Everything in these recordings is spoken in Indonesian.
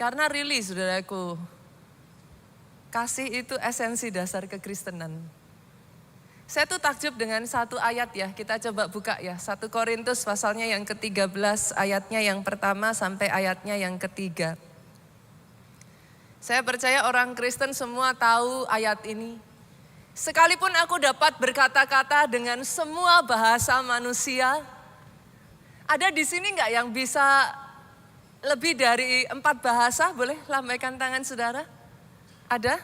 Karena really saudaraku, kasih itu esensi dasar kekristenan. Saya tuh takjub dengan satu ayat ya, kita coba buka ya. 1 Korintus pasalnya yang ke-13, ayatnya yang pertama sampai ayatnya yang ketiga. Saya percaya orang Kristen semua tahu ayat ini. Sekalipun aku dapat berkata-kata dengan semua bahasa manusia, ada di sini enggak yang bisa lebih dari 4 bahasa? Boleh lambaikan tangan saudara? Ada?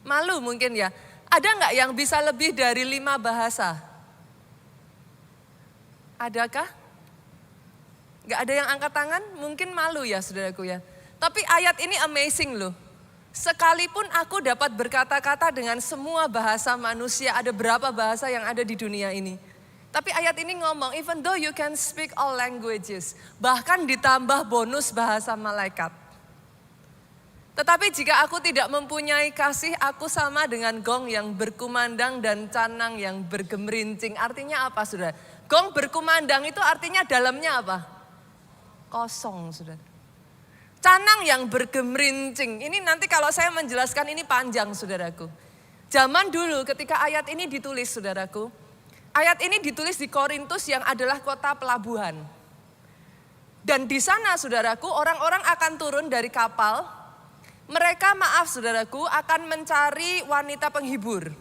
Malu mungkin ya. Ada enggak yang bisa lebih dari 5 bahasa? Adakah? Enggak ada yang angkat tangan? Mungkin malu ya saudaraku ya. Tapi ayat ini amazing loh. Sekalipun aku dapat berkata-kata dengan semua bahasa manusia, ada berapa bahasa yang ada di dunia ini? Tapi ayat ini ngomong, even though you can speak all languages, bahkan ditambah bonus bahasa malaikat. Tetapi jika aku tidak mempunyai kasih, aku sama dengan gong yang berkumandang dan canang yang bergemerincing. Artinya apa saudara? Gong berkumandang itu artinya dalamnya apa? Kosong saudara. Canang yang bergemerincing, ini nanti kalau saya menjelaskan ini panjang saudaraku. Zaman dulu ketika ayat ini ditulis saudaraku, ayat ini ditulis di Korintus yang adalah kota pelabuhan. Dan di sana saudaraku orang-orang akan turun dari kapal, mereka saudaraku akan mencari wanita penghibur.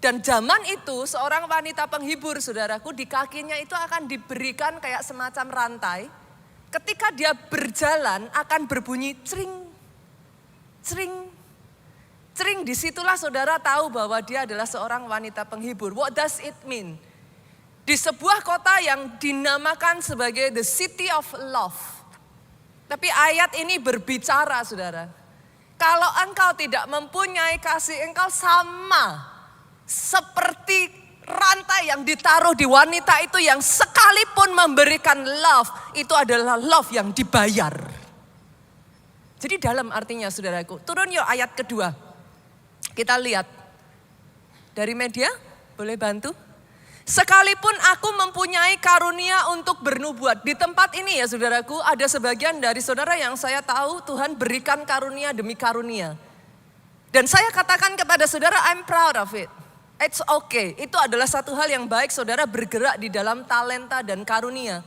Dan zaman itu seorang wanita penghibur saudaraku di kakinya itu akan diberikan kayak semacam rantai. Ketika dia berjalan akan berbunyi cering, cering, cering. Disitulah saudara tahu bahwa dia adalah seorang wanita penghibur. What does it mean? Di sebuah kota yang dinamakan sebagai the city of love. Tapi ayat ini berbicara saudara. Kalau engkau tidak mempunyai kasih, engkau sama seperti rantai yang ditaruh di wanita itu yang sekalipun memberikan love, itu adalah love yang dibayar. Jadi dalam artinya saudaraku, turun yuk ayat kedua. Kita lihat. Dari media, boleh bantu? Sekalipun aku mempunyai karunia untuk bernubuat. Di tempat ini ya saudaraku, ada sebagian dari saudara yang saya tahu Tuhan berikan karunia demi karunia. Dan saya katakan kepada saudara, I'm proud of it. It's okay, itu adalah satu hal yang baik saudara bergerak di dalam talenta dan karunia.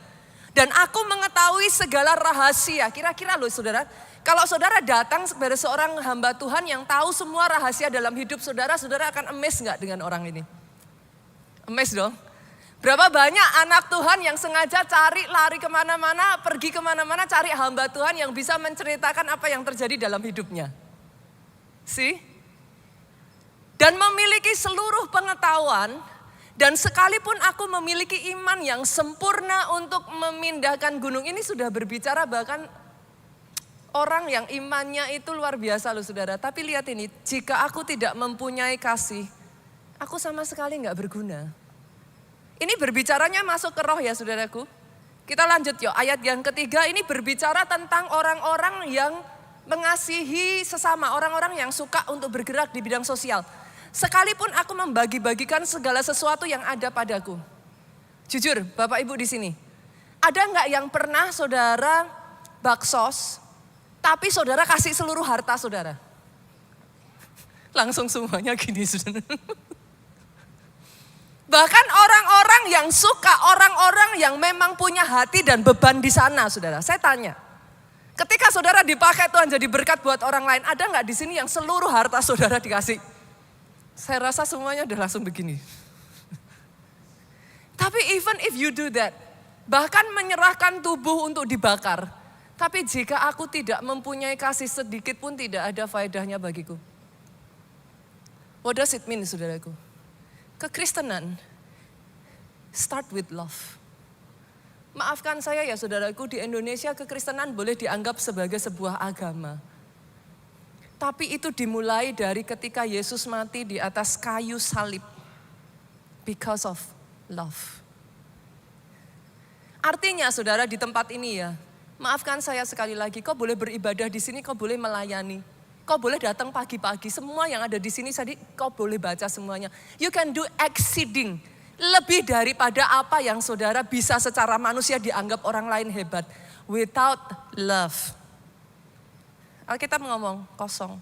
Dan aku mengetahui segala rahasia, kira-kira loh saudara. Kalau saudara datang kepada seorang hamba Tuhan yang tahu semua rahasia dalam hidup saudara, saudara akan amazed gak dengan orang ini? Amazed dong. Berapa banyak anak Tuhan yang sengaja cari lari kemana-mana, pergi kemana-mana cari hamba Tuhan yang bisa menceritakan apa yang terjadi dalam hidupnya. See? Dan memiliki seluruh pengetahuan, dan sekalipun aku memiliki iman yang sempurna untuk memindahkan gunung. Ini sudah berbicara bahkan orang yang imannya itu luar biasa loh saudara. Tapi lihat ini, jika aku tidak mempunyai kasih, aku sama sekali gak berguna. Ini berbicaranya masuk ke roh ya saudaraku. Kita lanjut yuk, ayat yang ketiga ini berbicara tentang orang-orang yang mengasihi sesama, orang-orang yang suka untuk bergerak di bidang sosial. Sekalipun aku membagi-bagikan segala sesuatu yang ada padaku. Jujur, Bapak Ibu di sini. Ada enggak yang pernah saudara baksos, tapi saudara kasih seluruh harta saudara? Langsung semuanya gini saudara. Bahkan orang-orang yang suka, orang-orang yang memang punya hati dan beban di sana saudara. Saya tanya, ketika saudara dipakai Tuhan jadi berkat buat orang lain, ada enggak di sini yang seluruh harta saudara dikasih? Saya rasa semuanya udah langsung begini. Tapi even if you do that, bahkan menyerahkan tubuh untuk dibakar. Tapi jika aku tidak mempunyai kasih sedikit pun tidak ada faedahnya bagiku. What does it mean saudaraku? Kekristenan, start with love. Maafkan saya ya saudaraku, di Indonesia kekristenan boleh dianggap sebagai sebuah agama. Tapi itu dimulai dari ketika Yesus mati di atas kayu salib. Because of love. Artinya saudara di tempat ini ya, maafkan saya sekali lagi, kau boleh beribadah di sini, kau boleh melayani. Kau boleh datang pagi-pagi, semua yang ada di sini kau boleh baca semuanya. You can do exceeding, lebih daripada apa yang saudara bisa secara manusia dianggap orang lain hebat. Without love, Alkitab ngomong kosong.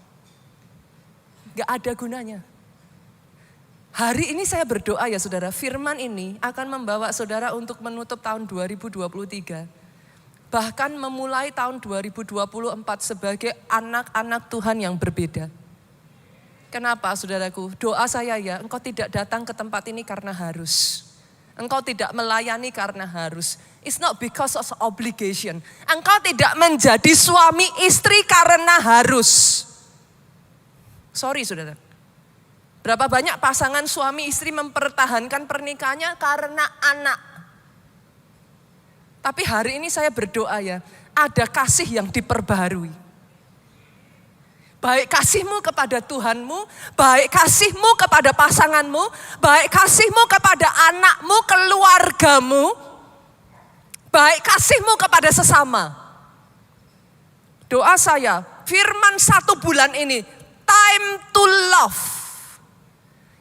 Gak ada gunanya. Hari ini saya berdoa ya saudara, firman ini akan membawa saudara untuk menutup tahun 2023. Bahkan memulai tahun 2024 sebagai anak-anak Tuhan yang berbeda. Kenapa saudaraku? Doa saya ya, engkau tidak datang ke tempat ini karena harus. Engkau tidak melayani karena harus. It's not because of obligation. Engkau tidak menjadi suami istri karena harus. Sorry saudara. Berapa banyak pasangan suami istri mempertahankan pernikahannya karena anak. Tapi hari ini saya berdoa ya, ada kasih yang diperbaharui. Baik kasihmu kepada Tuhanmu, baik kasihmu kepada pasanganmu, baik kasihmu kepada anakmu, keluargamu, baik kasihmu kepada sesama. Doa saya, firman 1 bulan ini, time to love.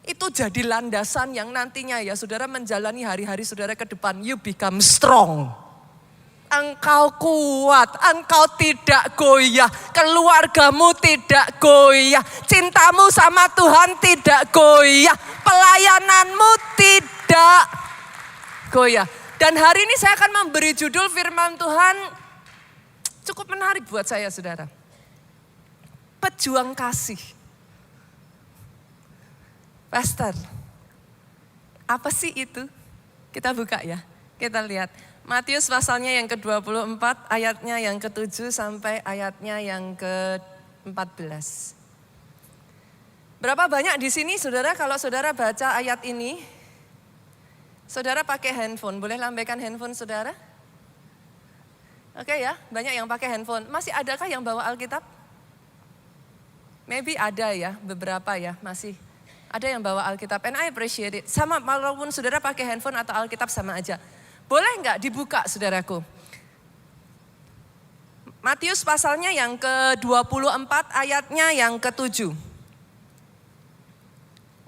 Itu jadi landasan yang nantinya ya saudara menjalani hari-hari saudara ke depan. You become strong. Engkau kuat, engkau tidak goyah. Keluargamu tidak goyah. Cintamu sama Tuhan tidak goyah. Pelayananmu tidak goyah. Dan hari ini saya akan memberi judul firman Tuhan cukup menarik buat saya saudara. Pejuang kasih. Pastor, apa sih itu? Kita buka ya, kita lihat. Matius pasalnya yang ke-24, ayatnya yang ke-7 sampai ayatnya yang ke-14. Berapa banyak di sini saudara kalau saudara baca ayat ini, saudara pakai handphone, boleh lambaikan handphone saudara? Oke ya, banyak yang pakai handphone. Masih adakah yang bawa Alkitab? Maybe ada ya, beberapa ya, masih. Ada yang bawa Alkitab, and I appreciate it. Sama walaupun saudara pakai handphone atau Alkitab sama aja. Boleh nggak dibuka saudaraku? Matius pasalnya yang ke-24 ayatnya yang ke-7.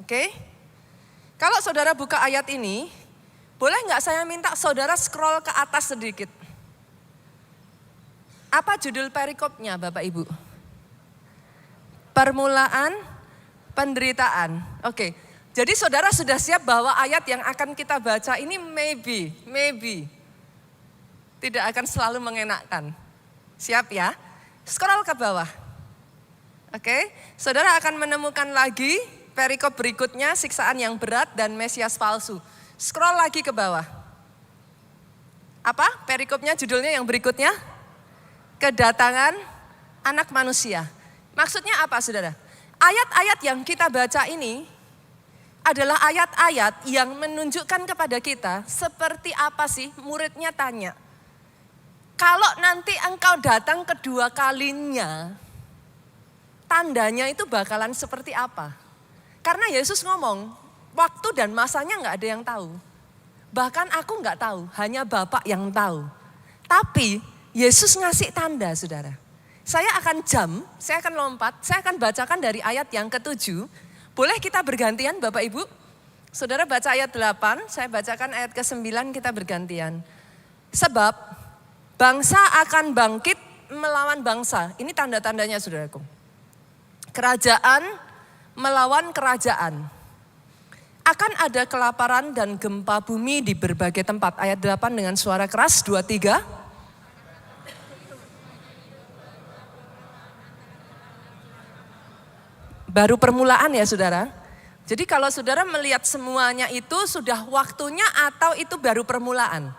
Oke? Kalau saudara buka ayat ini, boleh nggak saya minta saudara scroll ke atas sedikit? Apa judul perikopnya Bapak Ibu? Permulaan penderitaan. Oke. Jadi saudara sudah siap bahwa ayat yang akan kita baca ini maybe tidak akan selalu mengenakkan. Siap ya? Scroll ke bawah. Oke. Saudara akan menemukan lagi perikop berikutnya, siksaan yang berat dan Mesias palsu. Scroll lagi ke bawah. Apa? Perikopnya judulnya yang berikutnya? Kedatangan anak manusia. Maksudnya apa saudara? Ayat-ayat yang kita baca ini adalah ayat-ayat yang menunjukkan kepada kita seperti apa sih muridnya tanya. Kalau nanti engkau datang kedua kalinya, tandanya itu bakalan seperti apa? Karena Yesus ngomong, waktu dan masanya gak ada yang tahu. Bahkan aku gak tahu, hanya Bapa yang tahu. Tapi Yesus ngasih tanda saudara. Saya akan lompat, saya akan bacakan dari ayat yang ke-7. Boleh kita bergantian Bapak Ibu? Saudara baca ayat 8, saya bacakan ayat ke-9 kita bergantian. Sebab bangsa akan bangkit melawan bangsa. Ini tanda-tandanya saudaraku. Kerajaan melawan kerajaan. Akan ada kelaparan dan gempa bumi di berbagai tempat. Ayat 8 dengan suara keras, 2, 3. Baru permulaan ya saudara. Jadi kalau saudara melihat semuanya itu sudah waktunya atau itu baru permulaan?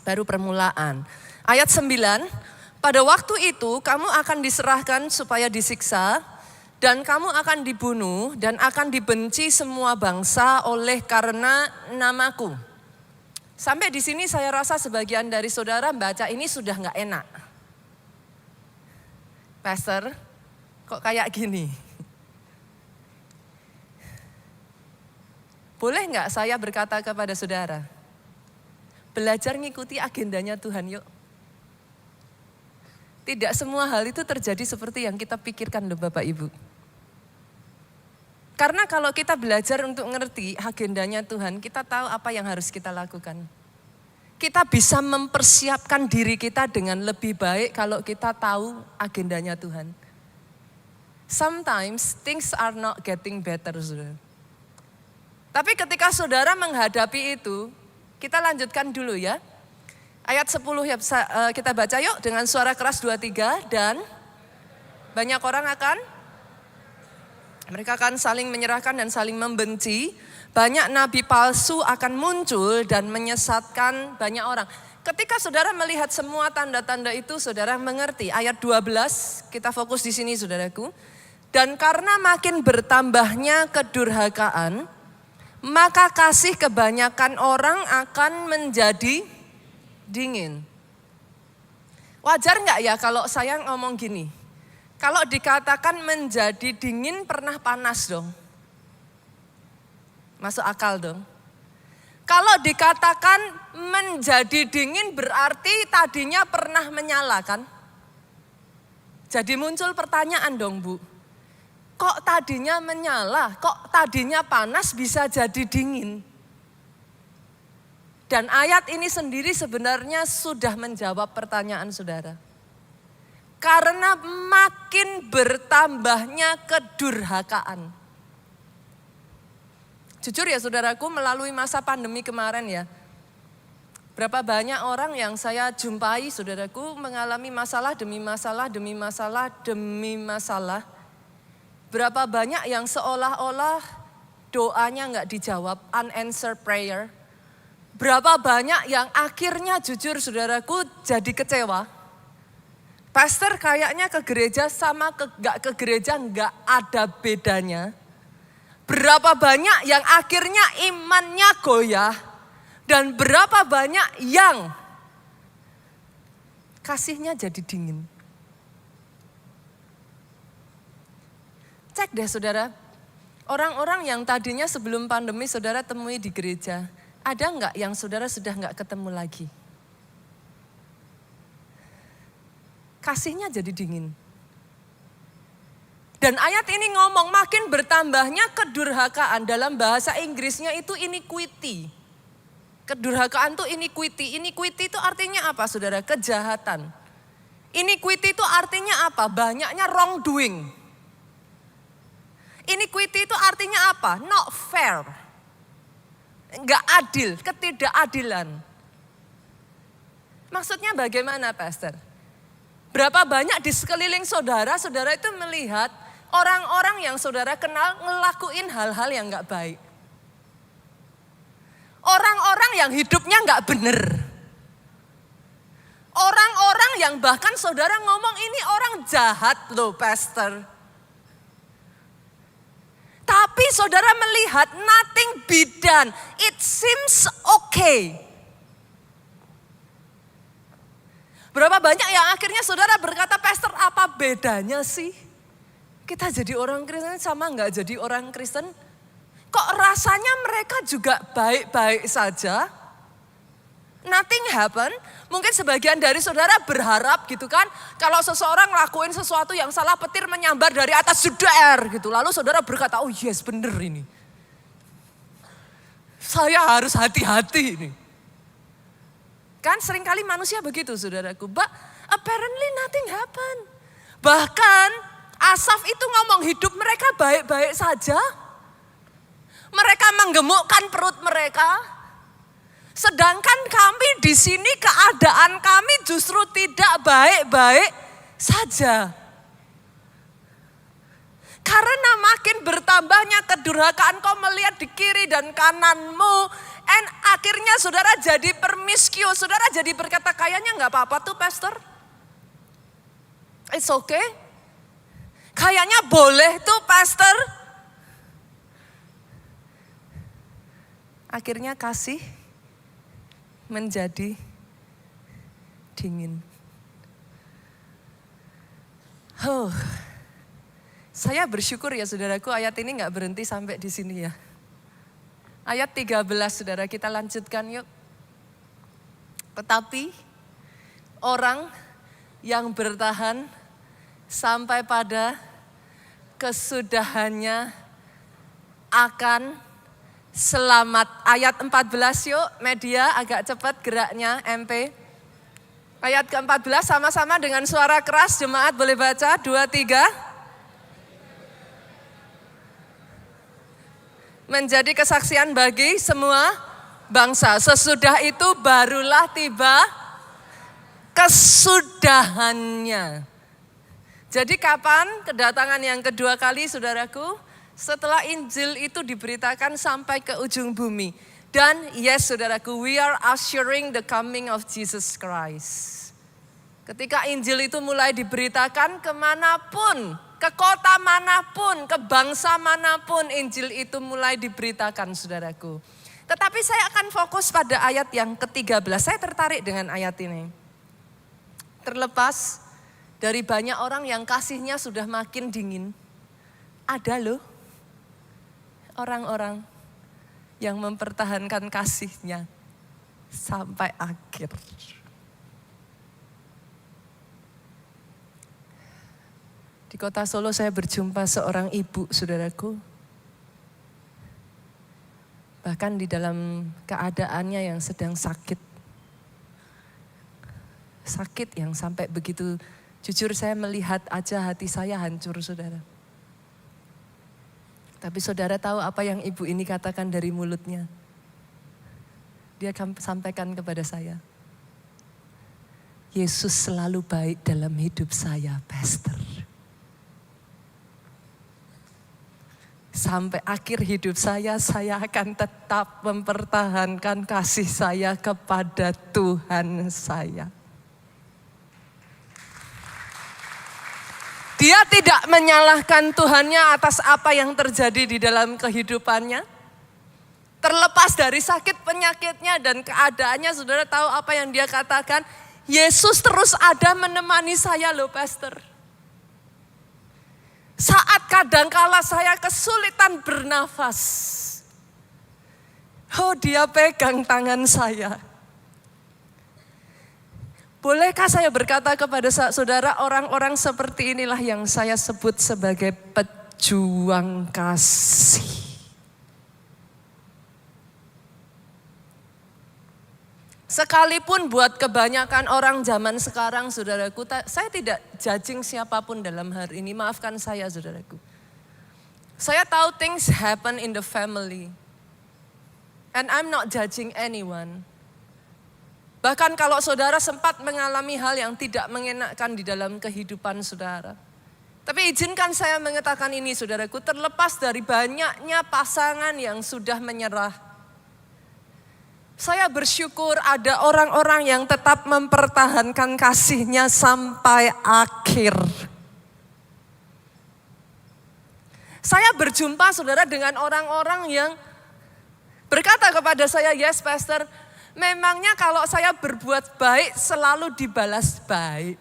Baru permulaan. Ayat 9, pada waktu itu kamu akan diserahkan supaya disiksa dan kamu akan dibunuh dan akan dibenci semua bangsa oleh karena namaku. Sampai di sini saya rasa sebagian dari saudara baca ini sudah gak enak. Pastor, kok kayak gini? Boleh nggak saya berkata kepada saudara, belajar ngikuti agendanya Tuhan yuk. Tidak semua hal itu terjadi seperti yang kita pikirkan loh Bapak Ibu. Karena kalau kita belajar untuk ngerti agendanya Tuhan, kita tahu apa yang harus kita lakukan. kita bisa mempersiapkan diri kita dengan lebih baik kalau kita tahu agendanya Tuhan. Sometimes things are not getting better, saudara. Tapi ketika saudara menghadapi itu, kita lanjutkan dulu ya. Ayat 10 ya, kita baca yuk dengan suara keras 2-3. Dan banyak orang mereka akan saling menyerahkan dan saling membenci. Banyak nabi palsu akan muncul dan menyesatkan banyak orang. Ketika saudara melihat semua tanda-tanda itu, saudara mengerti. Ayat 12, kita fokus di sini saudaraku. Dan karena makin bertambahnya kedurhakaan, maka kasih kebanyakan orang akan menjadi dingin. Wajar nggak ya kalau saya ngomong gini? Kalau dikatakan menjadi dingin, pernah panas dong. Masuk akal dong. Kalau dikatakan menjadi dingin berarti tadinya pernah menyala kan? Jadi muncul pertanyaan dong Bu. Kok tadinya menyala, kok tadinya panas bisa jadi dingin? Dan ayat ini sendiri sebenarnya sudah menjawab pertanyaan saudara. Karena makin bertambahnya kedurhakaan. Jujur ya saudaraku, melalui masa pandemi kemarin ya. Berapa banyak orang yang saya jumpai saudaraku mengalami masalah demi masalah, demi masalah, demi masalah. Berapa banyak yang seolah-olah doanya nggak dijawab, unanswered prayer. Berapa banyak yang akhirnya jujur saudaraku jadi kecewa. Pastor kayaknya ke gereja sama nggak ke gereja nggak ada bedanya. Berapa banyak yang akhirnya imannya goyah dan berapa banyak yang kasihnya jadi dingin. Cek deh saudara, orang-orang yang tadinya sebelum pandemi saudara temui di gereja, ada nggak yang saudara sudah nggak ketemu lagi? Kasihnya jadi dingin. Dan ayat ini ngomong makin bertambahnya kedurhakaan, dalam bahasa Inggrisnya itu iniquity. Kedurhakaan itu iniquity. Iniquity itu artinya apa saudara? Kejahatan. Iniquity itu artinya apa? Banyaknya wrongdoing. Iniquity itu artinya apa? Not fair. Enggak adil, ketidakadilan. Maksudnya bagaimana Pastor? Berapa banyak di sekeliling saudara, saudara itu melihat orang-orang yang saudara kenal ngelakuin hal-hal yang gak baik. Orang-orang yang hidupnya gak bener. Orang-orang yang bahkan saudara ngomong ini orang jahat loh Pastor. Tapi saudara melihat nothing be done. It seems okay. Berapa banyak yang akhirnya saudara berkata, Pastor apa bedanya sih? Kita jadi orang Kristen sama nggak jadi orang Kristen? Kok rasanya mereka juga baik-baik saja? Nothing happen. Mungkin sebagian dari saudara berharap gitu kan. Kalau seseorang ngelakuin sesuatu yang salah petir menyambar dari atas suder gitu. Lalu saudara berkata, oh yes bener ini. Saya harus hati-hati ini. Kan seringkali manusia begitu saudaraku. But apparently nothing happen. Bahkan Asaf itu ngomong hidup mereka baik-baik saja. Mereka menggemukkan perut mereka. Sedangkan kami di sini keadaan kami justru tidak baik-baik saja. Karena makin bertambahnya kedurhakaan kau melihat di kiri dan kananmu. And akhirnya saudara jadi permiskius. Saudara jadi berkata kayaknya gak apa-apa tuh Pastor. It's okay. Kayaknya boleh tuh Pastor. Akhirnya kasih menjadi dingin. Saya bersyukur ya saudaraku ayat ini gak berhenti sampai di sini ya. Ayat 13 saudara kita lanjutkan yuk. Tetapi orang yang bertahan sampai pada kesudahannya akan Selamat. Ayat 14 yuk, media agak cepat geraknya, MP. Ayat ke-14 sama-sama dengan suara keras, jemaat boleh baca, 2, 3. Menjadi kesaksian bagi semua bangsa. Sesudah itu barulah tiba kesudahannya. Jadi kapan kedatangan yang kedua kali, saudaraku? Setelah Injil itu diberitakan sampai ke ujung bumi. Dan yes, saudaraku, we are ushering the coming of Jesus Christ. Ketika Injil itu mulai diberitakan kemanapun, ke kota manapun, ke bangsa manapun, Injil itu mulai diberitakan, saudaraku. Tetapi saya akan fokus pada ayat yang ke-13. Saya tertarik dengan ayat ini. Terlepas dari banyak orang yang kasihnya sudah makin dingin, ada loh orang-orang yang mempertahankan kasihnya sampai akhir. Di kota Solo saya berjumpa seorang ibu, saudaraku. Bahkan di dalam keadaannya yang sedang sakit. Sakit yang sampai begitu, jujur saya melihat aja hati saya hancur, saudara. Tapi saudara tahu apa yang ibu ini katakan dari mulutnya? Dia akan sampaikan kepada saya. Yesus selalu baik dalam hidup saya, Pastor. Sampai akhir hidup saya akan tetap mempertahankan kasih saya kepada Tuhan saya. Dia tidak menyalahkan Tuhannya atas apa yang terjadi di dalam kehidupannya. Terlepas dari sakit penyakitnya dan keadaannya, saudara tahu apa yang dia katakan? Yesus terus ada menemani saya loh, Pastor. Saat kadangkala saya kesulitan bernafas, oh dia pegang tangan saya. Bolehkah saya berkata kepada saudara, orang-orang seperti inilah yang saya sebut sebagai pejuang kasih. Sekalipun buat kebanyakan orang zaman sekarang, saudaraku, saya tidak judging siapapun dalam hari ini, maafkan saya, saudaraku. Saya tahu things happen in the family. And I'm not judging anyone. Bahkan kalau saudara sempat mengalami hal yang tidak mengenakan di dalam kehidupan saudara. Tapi izinkan saya mengatakan ini, saudaraku, terlepas dari banyaknya pasangan yang sudah menyerah. Saya bersyukur ada orang-orang yang tetap mempertahankan kasihnya sampai akhir. Saya berjumpa, saudara, dengan orang-orang yang berkata kepada saya, yes, Pastor, memangnya kalau saya berbuat baik selalu dibalas baik.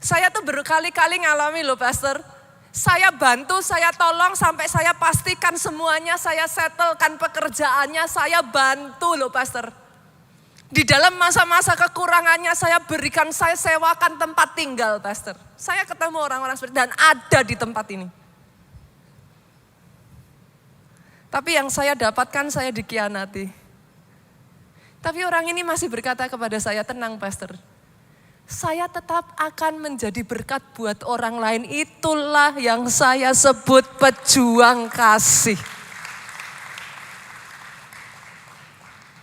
Saya tuh berkali-kali ngalami loh, Pastor. Saya bantu, saya tolong sampai saya pastikan semuanya, saya settlekan pekerjaannya, saya bantu loh, Pastor. Di dalam masa-masa kekurangannya saya berikan, saya sewakan tempat tinggal, Pastor. Saya ketemu orang-orang seperti itu dan ada di tempat ini. Tapi yang saya dapatkan, saya dikhianati. Tapi orang ini masih berkata kepada saya, tenang, Pastor. Saya tetap akan menjadi berkat buat orang lain. Itulah yang saya sebut pejuang kasih.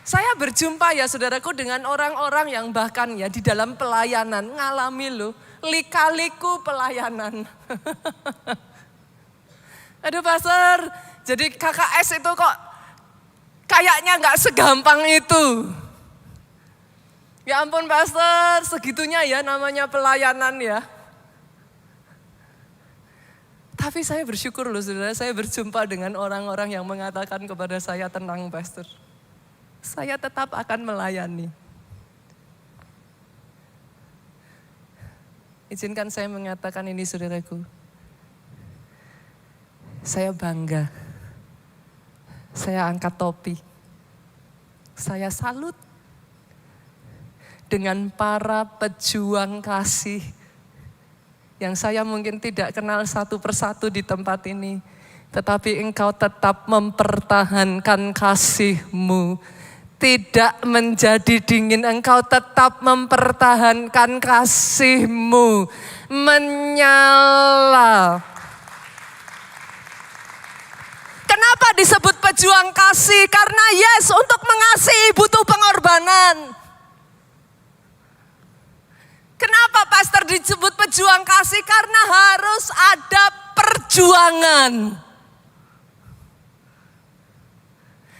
Saya berjumpa ya saudaraku dengan orang-orang yang bahkan ya di dalam pelayanan ngalami loh lika-liku pelayanan. Aduh, Pastor, jadi KKS itu kok kayaknya gak segampang itu. Ya ampun, Pastor, segitunya ya namanya pelayanan ya. Tapi saya bersyukur loh, saudara, saya berjumpa dengan orang-orang yang mengatakan kepada saya, tenang, Pastor. Saya tetap akan melayani. Izinkan saya mengatakan ini, saudaraku. Saya bangga. Saya angkat topi. Saya salut dengan para pejuang kasih yang saya mungkin tidak kenal satu persatu di tempat ini. tetapi engkau tetap mempertahankan kasih-Mu. Tidak menjadi dingin, engkau tetap mempertahankan kasih-Mu. Menyala. Kenapa disebut pejuang kasih? Karena yes, untuk mengasihi butuh pengorbanan. Kenapa pastor disebut pejuang kasih? Karena harus ada perjuangan.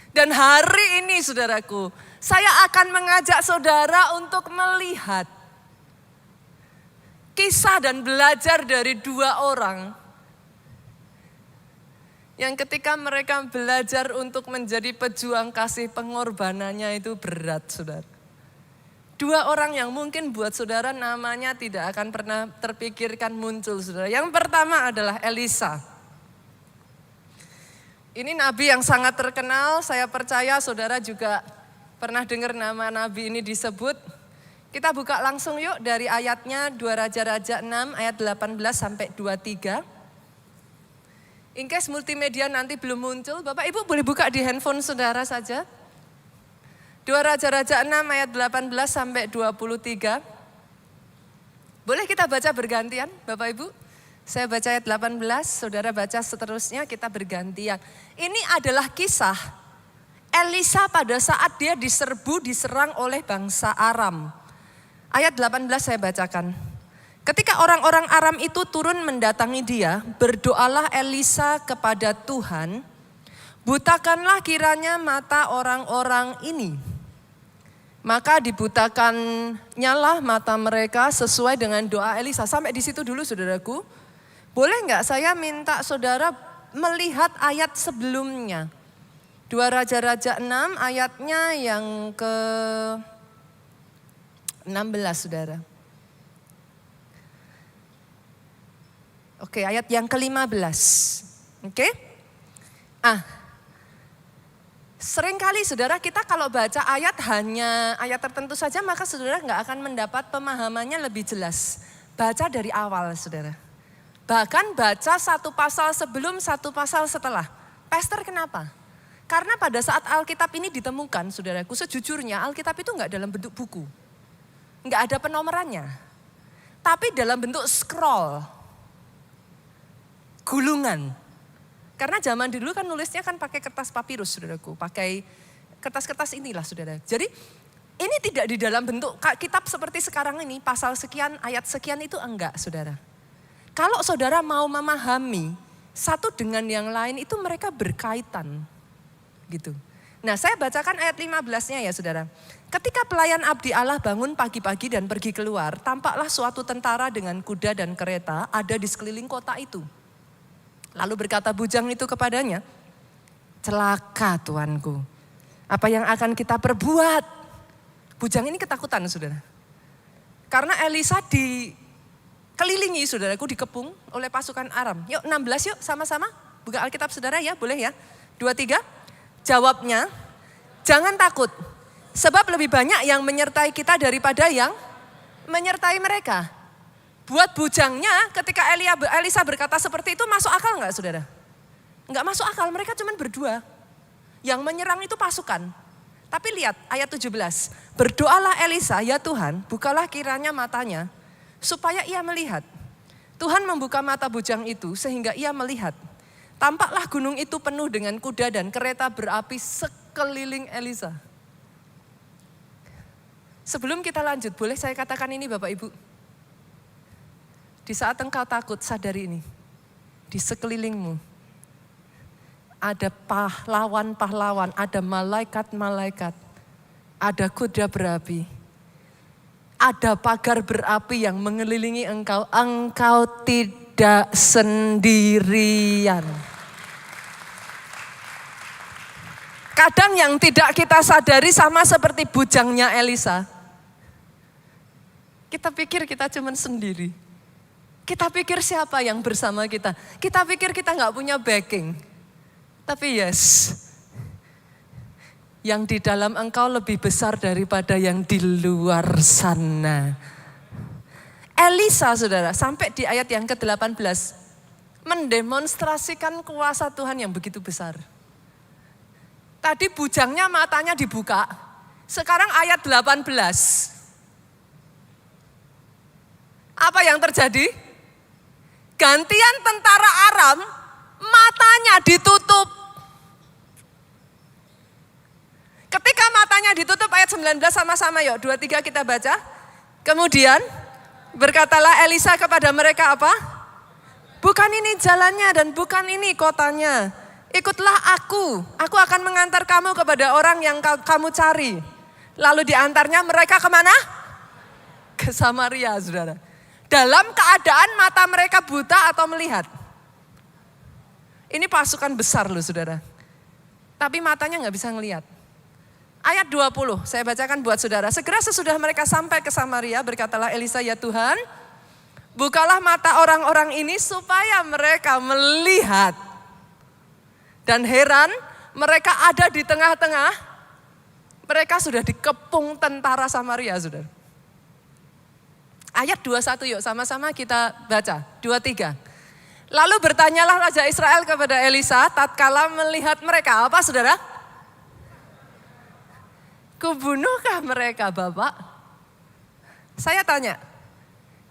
Dan hari ini saudaraku, saya akan mengajak saudara untuk melihat kisah dan belajar dari dua orang yang ketika mereka belajar untuk menjadi pejuang kasih, pengorbanannya itu berat, saudara. Dua orang yang mungkin buat saudara namanya tidak akan pernah terpikirkan muncul, saudara. Yang pertama adalah Elisa. Ini nabi yang sangat terkenal, saya percaya saudara juga pernah dengar nama nabi ini disebut. Kita buka langsung yuk dari ayatnya 2 Raja-Raja 6 ayat 18 sampai 23. In case multimedia nanti belum muncul, Bapak Ibu boleh buka di handphone saudara saja. 2 Raja-Raja 6 ayat 18 sampai 23. Boleh kita baca bergantian Bapak Ibu? Saya baca ayat 18, saudara baca seterusnya, kita bergantian. Ini adalah kisah Elisa pada saat dia diserang oleh bangsa Aram. Ayat 18 saya bacakan. Ketika orang-orang Aram itu turun mendatangi dia, berdoalah Elisa kepada Tuhan, butakanlah kiranya mata orang-orang ini. Maka dibutakannya lah mata mereka sesuai dengan doa Elisa. Sampai di situ dulu saudaraku. Boleh enggak saya minta saudara melihat ayat sebelumnya. 2 Raja-Raja 6 ayatnya yang ke 16 saudara. Oke, ayat yang ke-15. Oke. Seringkali saudara kita kalau baca ayat hanya ayat tertentu saja, maka saudara nggak akan mendapat pemahamannya lebih jelas. Baca dari awal saudara. Bahkan baca satu pasal sebelum, satu pasal setelah. Pastor kenapa? Karena pada saat Alkitab ini ditemukan saudaraku, sejujurnya Alkitab itu nggak dalam bentuk buku. Nggak ada penomorannya. Tapi dalam bentuk scroll. Gulungan. Karena zaman dulu kan nulisnya kan pakai kertas papirus saudaraku. Pakai kertas-kertas inilah saudara. Jadi ini tidak di dalam bentuk kitab seperti sekarang ini. Pasal sekian, ayat sekian itu enggak saudara. Kalau saudara mau memahami satu dengan yang lain itu mereka berkaitan. Gitu. Nah saya bacakan ayat 15-nya ya saudara. Ketika pelayan abdi Allah bangun pagi-pagi dan pergi keluar. Tampaklah suatu tentara dengan kuda dan kereta ada di sekeliling kota itu. Lalu berkata bujang itu kepadanya, celaka tuanku, apa yang akan kita perbuat? Bujang ini ketakutan saudara. Karena Elisa dikelilingi saudaraku, dikepung oleh pasukan Aram. Yuk 16 yuk sama-sama, buka Alkitab saudara ya, boleh ya. 2, 3, jawabnya, jangan takut, sebab lebih banyak yang menyertai kita daripada yang menyertai mereka. Buat bujangnya ketika Elisa berkata seperti itu masuk akal enggak saudara? Enggak masuk akal, mereka cuma berdua. Yang menyerang itu pasukan. Tapi lihat ayat 17. Berdoalah Elisa, ya Tuhan bukalah kiranya matanya supaya ia melihat. Tuhan membuka mata bujang itu sehingga ia melihat. Tampaklah gunung itu penuh dengan kuda dan kereta berapi sekeliling Elisa. Sebelum kita lanjut, boleh saya katakan ini Bapak Ibu? Di saat engkau takut, sadari ini. Di sekelilingmu. Ada pahlawan-pahlawan, ada malaikat-malaikat. Ada kuda berapi. Ada pagar berapi yang mengelilingi engkau. Engkau tidak sendirian. Kadang yang tidak kita sadari sama seperti bujangnya Elisa. Kita pikir kita cuma sendiri. Kita pikir siapa yang bersama kita. Kita pikir kita gak punya backing. Tapi yes, yang di dalam engkau lebih besar daripada yang di luar sana. Elisa saudara, sampai di ayat yang ke-18. mendemonstrasikan kuasa Tuhan yang begitu besar. Tadi bujangnya matanya dibuka, sekarang ayat 18. Apa yang terjadi? Gantian tentara Aram, matanya ditutup. Ketika matanya ditutup, ayat 19 sama-sama yuk, 2-3 kita baca. Kemudian berkatalah Elisa kepada mereka apa? Bukan ini jalannya dan bukan ini kotanya. Ikutlah aku akan mengantar kamu kepada orang yang kamu cari. Lalu diantarnya mereka kemana? Ke Samaria, saudara. Dalam keadaan mata mereka buta atau melihat. Ini pasukan besar loh saudara. Tapi matanya gak bisa ngelihat. Ayat 20, saya bacakan buat saudara. Segera sesudah mereka sampai ke Samaria, berkatalah Elisa, ya Tuhan, bukalah mata orang-orang ini supaya mereka melihat. Dan heran, mereka ada di tengah-tengah, mereka sudah dikepung tentara Samaria, saudara. Ayat 21 yuk, sama-sama kita baca, 23. Lalu bertanyalah Raja Israel kepada Elisa, tatkala melihat mereka, apa saudara? Kubunuhkah mereka Bapak? Saya tanya,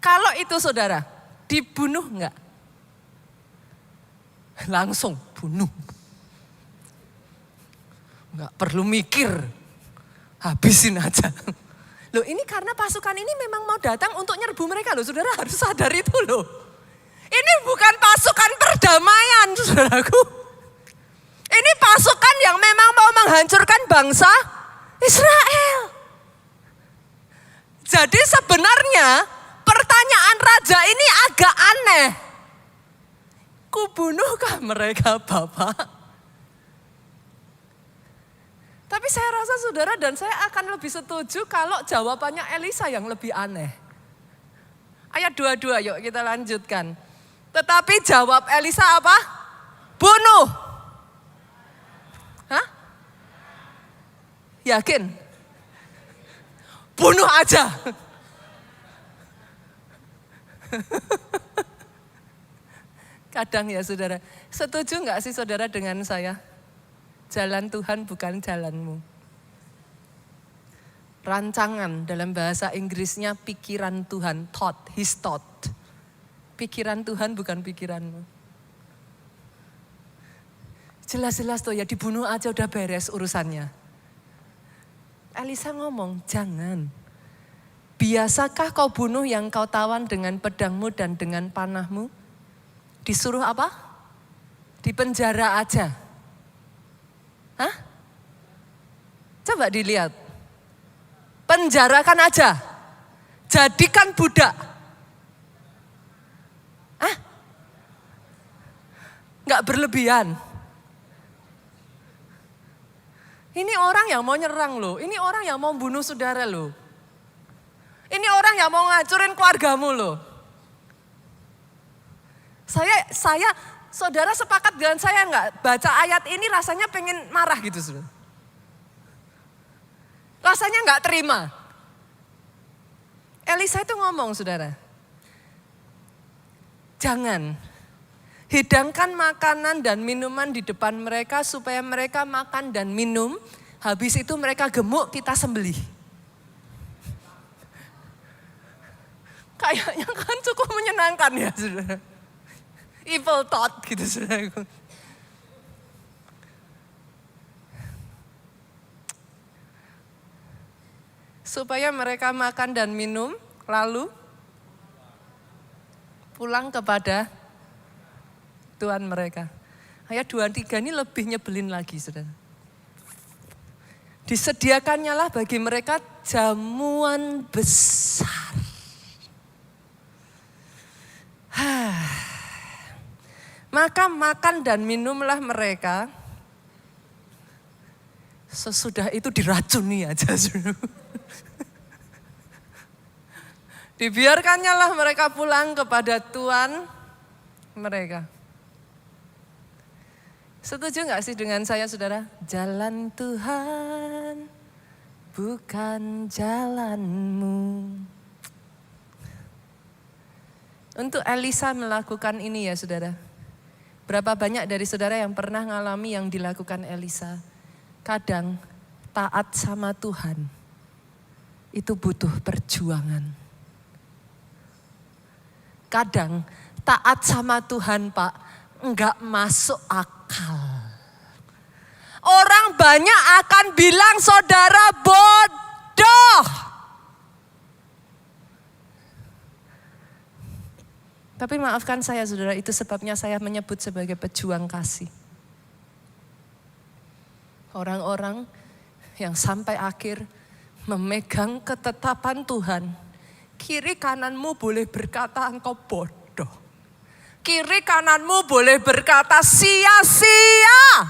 kalau itu saudara, dibunuh enggak? Langsung bunuh. Enggak perlu mikir, habisin aja. Loh ini karena pasukan ini memang mau datang untuk nyerbu mereka loh, saudara harus sadar itu loh. Ini bukan pasukan perdamaian, saudaraku. Ini pasukan yang memang mau menghancurkan bangsa Israel. Jadi sebenarnya pertanyaan raja ini agak aneh. Kubunuhkah mereka Bapak? Tapi saya rasa saudara dan saya akan lebih setuju kalau jawabannya Elisa yang lebih aneh. Ayat 22 yuk kita lanjutkan. Tetapi jawab Elisa apa? Bunuh. Hah? Yakin? Bunuh aja. Kadang ya saudara, setuju gak sih saudara dengan saya? Jalan Tuhan bukan jalanmu. Rancangan dalam bahasa Inggrisnya pikiran Tuhan, thought, his thought. Pikiran Tuhan bukan pikiranmu. Jelas-jelas tuh ya dibunuh aja udah beres urusannya. Elisa ngomong, jangan. Biasakah kau bunuh yang kau tawan dengan pedangmu dan dengan panahmu? Disuruh apa? Dipenjara aja. Hah? Coba dilihat. Penjarakan aja. Jadikan budak. Hah? Nggak berlebihan. Ini orang yang mau nyerang loh. Ini orang yang mau bunuh saudara loh. Ini orang yang mau ngancurin keluargamu loh. Saya saudara sepakat dengan saya enggak? Baca ayat ini rasanya pengen marah gitu saudara. Rasanya enggak terima. Elisa itu ngomong saudara. Jangan. Hidangkan makanan dan minuman di depan mereka supaya mereka makan dan minum. Habis itu mereka gemuk, kita sembelih. Kayaknya kan cukup menyenangkan ya saudara. Evil thought gitu saudara. Supaya mereka makan dan minum, lalu pulang kepada Tuhan mereka. Ayat 23 ini lebih nyebelin lagi saudara. Disediakannya lah bagi mereka jamuan besar. Maka makan dan minumlah mereka. Sesudah itu diracuni aja. Dibiarkannya lah mereka pulang kepada Tuhan mereka. Setuju gak sih dengan saya saudara? Jalan Tuhan bukan jalanmu. Untuk Elisa melakukan ini ya saudara. Berapa banyak dari saudara yang pernah ngalami yang dilakukan Elisa? Kadang taat sama Tuhan itu butuh perjuangan. Kadang taat sama Tuhan, Pak, enggak masuk akal. Orang banyak akan bilang saudara bodoh. Tapi maafkan saya saudara, itu sebabnya saya menyebut sebagai pejuang kasih. Orang-orang yang sampai akhir memegang ketetapan Tuhan. Kiri kananmu boleh berkata engkau bodoh. Kiri kananmu boleh berkata sia-sia.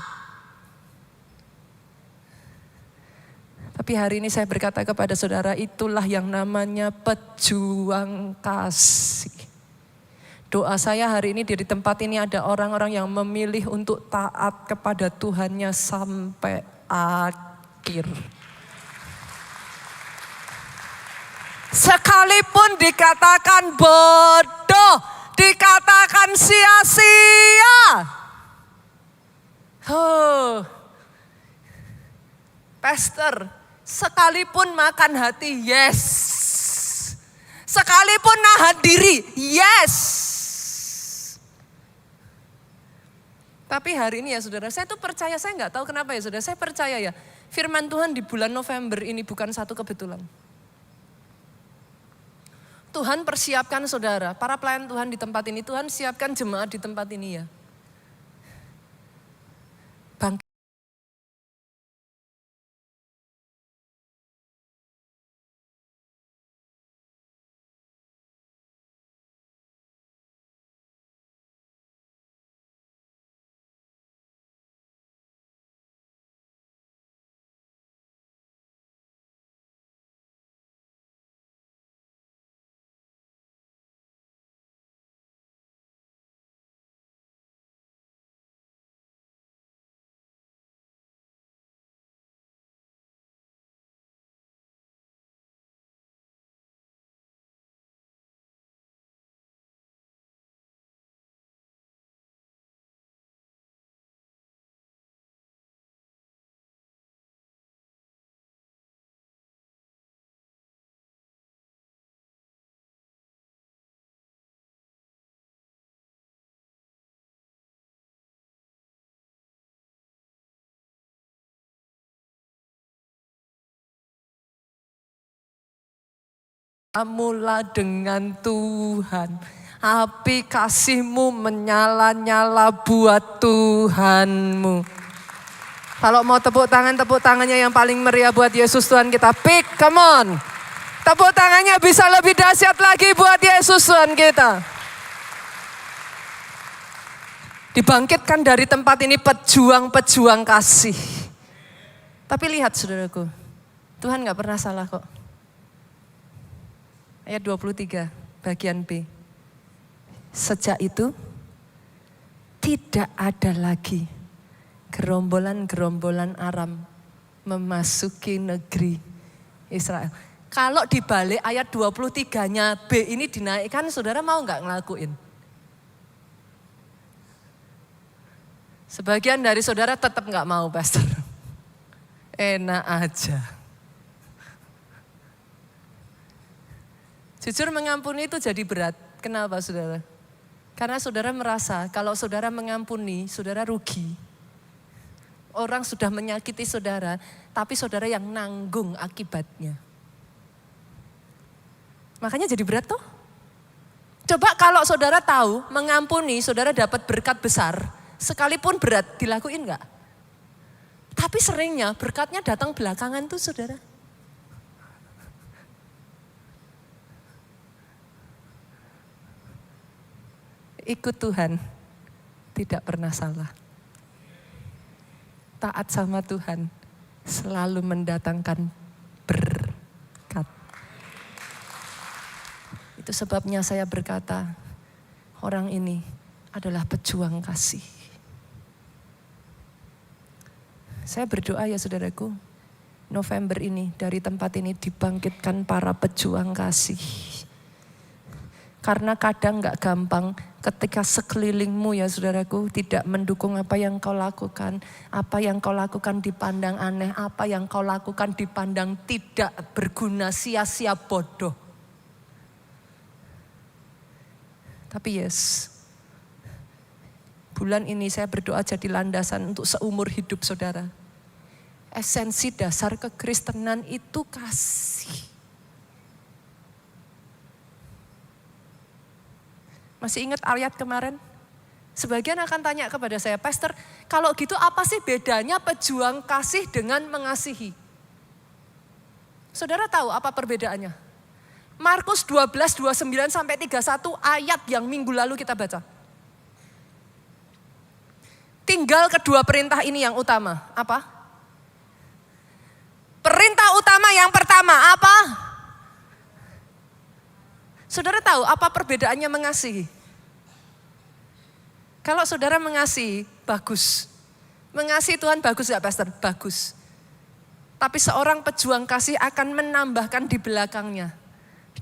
Tapi hari ini saya berkata kepada saudara, itulah yang namanya pejuang kasih. Doa saya hari ini di tempat ini ada orang-orang yang memilih untuk taat kepada Tuhannya sampai akhir. Sekalipun dikatakan bodoh, dikatakan sia-sia. Pastor, sekalipun makan hati, yes. Sekalipun nahan diri, yes. Tapi hari ini ya saudara, saya tuh percaya, saya nggak tahu kenapa ya saudara, saya percaya ya firman Tuhan di bulan November ini bukan satu kebetulan. Tuhan persiapkan saudara, para pelayan Tuhan di tempat ini, Tuhan siapkan jemaat di tempat ini ya. Bangkit. Mula dengan Tuhan, api kasih-Mu menyala-nyala buat Tuhan-Mu. Kalau mau tepuk tangannya yang paling meriah buat Yesus Tuhan kita. Pick, come on. Tepuk tangannya bisa lebih dahsyat lagi buat Yesus Tuhan kita. Dibangkitkan dari tempat ini pejuang-pejuang kasih. Tapi lihat saudaraku, Tuhan gak pernah salah kok. Ayat 23 bagian B. Sejak itu tidak ada lagi gerombolan-gerombolan Aram memasuki negeri Israel. Kalau dibalik ayat 23-nya B ini dinaikkan, saudara mau gak ngelakuin? Sebagian dari saudara tetap gak mau, Pastor. Enak aja. Jujur mengampuni itu jadi berat. Kenapa saudara? Karena saudara merasa kalau saudara mengampuni, saudara rugi. Orang sudah menyakiti saudara, tapi saudara yang nanggung akibatnya. Makanya jadi berat tuh. Coba kalau saudara tahu mengampuni, saudara dapat berkat besar. Sekalipun berat, dilakuin enggak? Tapi seringnya berkatnya datang belakangan tuh saudara. Ikut Tuhan tidak pernah salah. Taat sama Tuhan selalu mendatangkan berkat. Itu sebabnya saya berkata, orang ini adalah pejuang kasih. Saya berdoa ya saudaraku, November ini dari tempat ini dibangkitkan para pejuang kasih. Karena kadang gak gampang Ketika sekelilingmu ya saudaraku tidak mendukung apa yang kau lakukan dipandang aneh, apa yang kau lakukan dipandang tidak berguna, sia-sia, bodoh. Tapi bulan ini saya berdoa jadi landasan untuk seumur hidup saudara. Esensi dasar kekristenan itu kasih. Masih ingat ayat kemarin? Sebagian akan tanya kepada saya, Pastor, kalau gitu apa sih bedanya pejuang kasih dengan mengasihi? Saudara tahu apa perbedaannya? Markus 12, 29 sampai 31 ayat yang minggu lalu kita baca. Tinggal kedua perintah ini yang utama. Apa? Perintah utama yang pertama apa? Saudara tahu apa perbedaannya mengasihi? Kalau saudara mengasihi, bagus. Mengasihi Tuhan bagus gak Pastor? Bagus. Tapi seorang pejuang kasih akan menambahkan di belakangnya.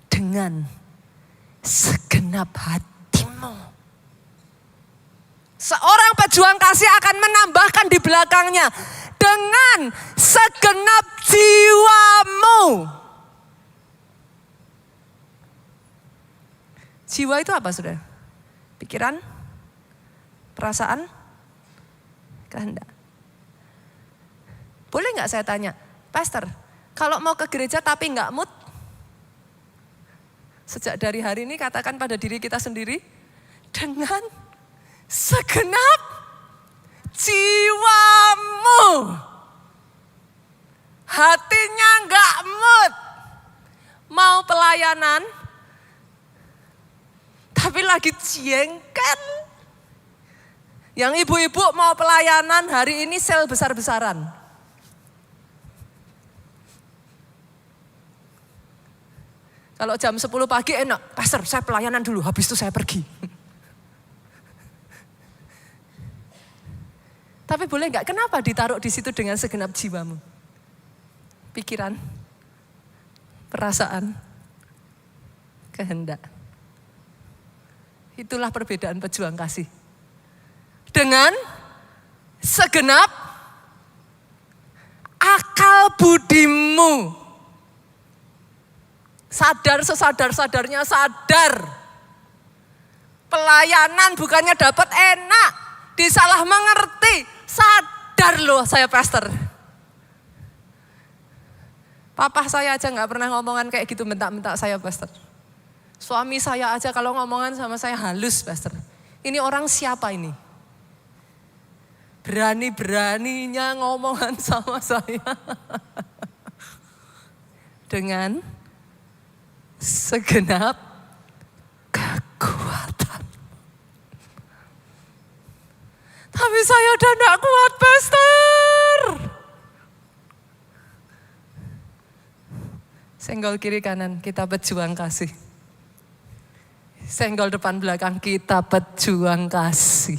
Dengan segenap hatimu. Seorang pejuang kasih akan menambahkan di belakangnya. Dengan segenap jiwamu. Jiwa itu apa saudara? Pikiran, perasaan, kehendak. Boleh gak saya tanya, Pastor, kalau mau ke gereja tapi gak mood? Sejak dari hari ini katakan pada diri kita sendiri, dengan segenap jiwamu. Hatinya gak mood. Mau pelayanan, tapi lagi jengkel. Yang ibu-ibu mau pelayanan hari ini sel besar-besaran. Kalau jam 10 pagi enak, Pastor saya pelayanan dulu, habis itu saya pergi. Tapi boleh enggak, kenapa ditaruh di situ dengan segenap jiwamu? Pikiran, perasaan, kehendak. Itulah perbedaan pejuang kasih. Dengan segenap akal budimu. Sadar sesadar-sadarnya sadar. Pelayanan bukannya dapat enak, disalah mengerti. Sadar loh saya Pastor. Papa saya aja gak pernah ngomongan kayak gitu bentak-bentak saya Pastor. Suami saya aja kalau ngomongan sama saya halus Pastor. Ini orang siapa ini? Berani-beraninya ngomongan sama saya. Dengan segenap kekuatan. Tapi saya udah gak kuat Pastor. Senggol kiri kanan, kita pejuang kasih. Senggol depan belakang, kita pejuang kasih.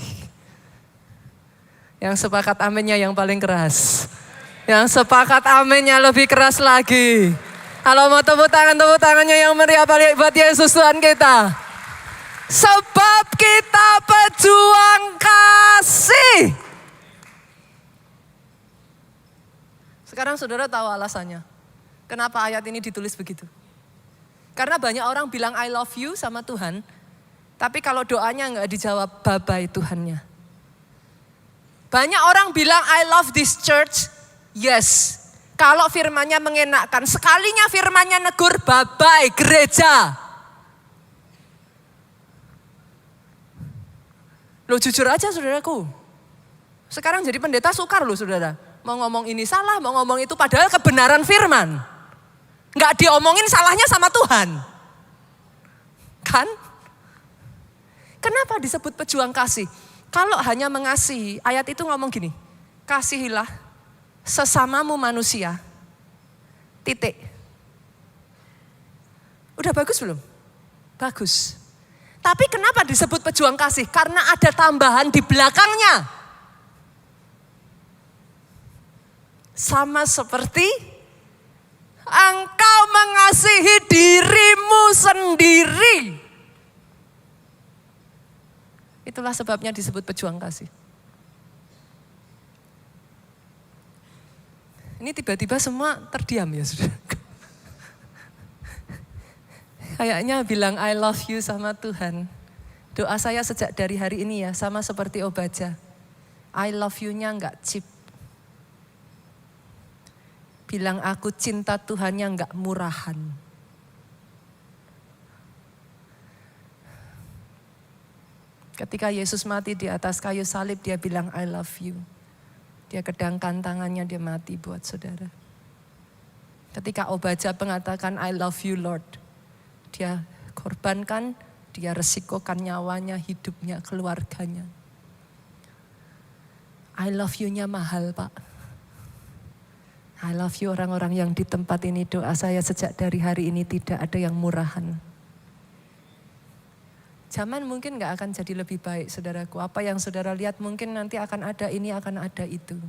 Yang sepakat aminnya yang paling keras. Yang sepakat aminnya lebih keras lagi. Kalau mau tepuk tangannya yang meriah buat Yesus Tuhan kita. Sebab kita pejuang kasih. Sekarang saudara tahu alasannya. Kenapa ayat ini ditulis begitu? Karena banyak orang bilang I love you sama Tuhan. Tapi kalau doanya enggak dijawab, bye-bye Tuhannya. Banyak orang bilang I love this church. Yes. Kalau firmannya mengenakkan. Sekalinya firmannya negur, bye-bye gereja. Loh jujur aja saudaraku. Sekarang jadi pendeta sukar loh saudara. Mau ngomong ini salah, mau ngomong itu padahal kebenaran firman. Enggak diomongin salahnya sama Tuhan. Kan? Kenapa disebut pejuang kasih? Kalau hanya mengasihi, ayat itu ngomong gini. Kasihilah sesamamu manusia. Titik. Udah bagus belum? Bagus. Tapi kenapa disebut pejuang kasih? Karena ada tambahan di belakangnya. Sama seperti engkau mengasihi dirimu sendiri. Itulah sebabnya disebut pejuang kasih. Ini tiba-tiba semua terdiam ya saudaraku. Kayaknya bilang I love you sama Tuhan. Doa saya sejak dari hari ini ya, sama seperti Obaja. I love you-nya enggak cheap. Bilang aku cinta Tuhannya enggak murahan. Ketika Yesus mati di atas kayu salib, dia bilang I love you. Dia kedangkan tangannya, dia mati buat saudara. Ketika Obaja mengatakan I love you Lord, dia korbankan, dia resikokan nyawanya, hidupnya, keluarganya. I love you-nya mahal Pak. I love you orang-orang yang di tempat ini, doa saya sejak dari hari ini tidak ada yang murahan. Zaman mungkin gak akan jadi lebih baik saudaraku. Apa yang saudara lihat mungkin nanti akan ada ini, akan ada itu.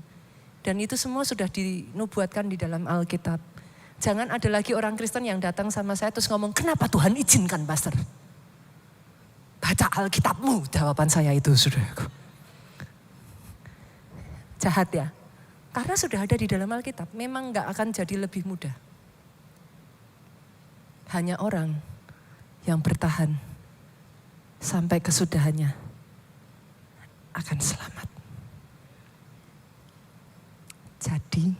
Dan itu semua sudah dinubuatkan di dalam Alkitab. Jangan ada lagi orang Kristen yang datang sama saya terus ngomong, kenapa Tuhan izinkan pastor? Baca Alkitabmu, jawaban saya itu saudaraku. Jahat ya. Karena sudah ada di dalam Alkitab, memang gak akan jadi lebih mudah. Hanya orang yang bertahan sampai kesudahannya akan selamat. Jadi.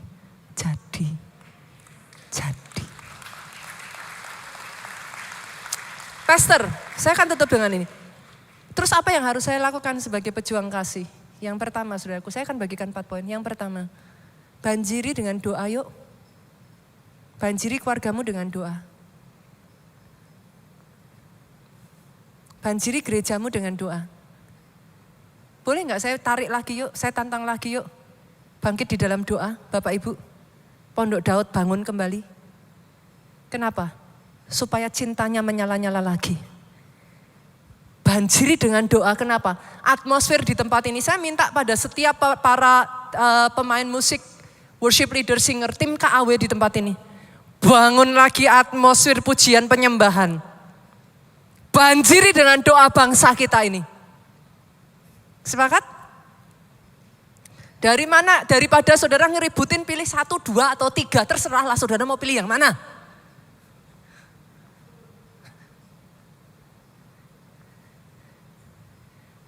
Pastor, saya akan tutup dengan ini. Terus apa yang harus saya lakukan sebagai pejuang kasih? Yang pertama, saudaraku, saya akan bagikan 4 poin. Yang pertama, banjiri dengan doa yuk. Banjiri keluargamu dengan doa. Banjiri gerejamu dengan doa. Boleh nggak saya tarik lagi yuk, saya tantang lagi yuk. Bangkit di dalam doa, Bapak Ibu. Pondok Daud bangun kembali. Kenapa? Supaya cintanya menyala-nyala lagi. Banjiri dengan doa, kenapa? Atmosfer di tempat ini, saya minta pada setiap para pemain musik, worship leader, singer, tim KAW di tempat ini. Bangun lagi atmosfer pujian penyembahan. Banjiri dengan doa bangsa kita ini. Sepakat? Dari mana? Daripada saudara ngeributin pilih 1, 2, atau 3, terserahlah saudara mau pilih yang mana.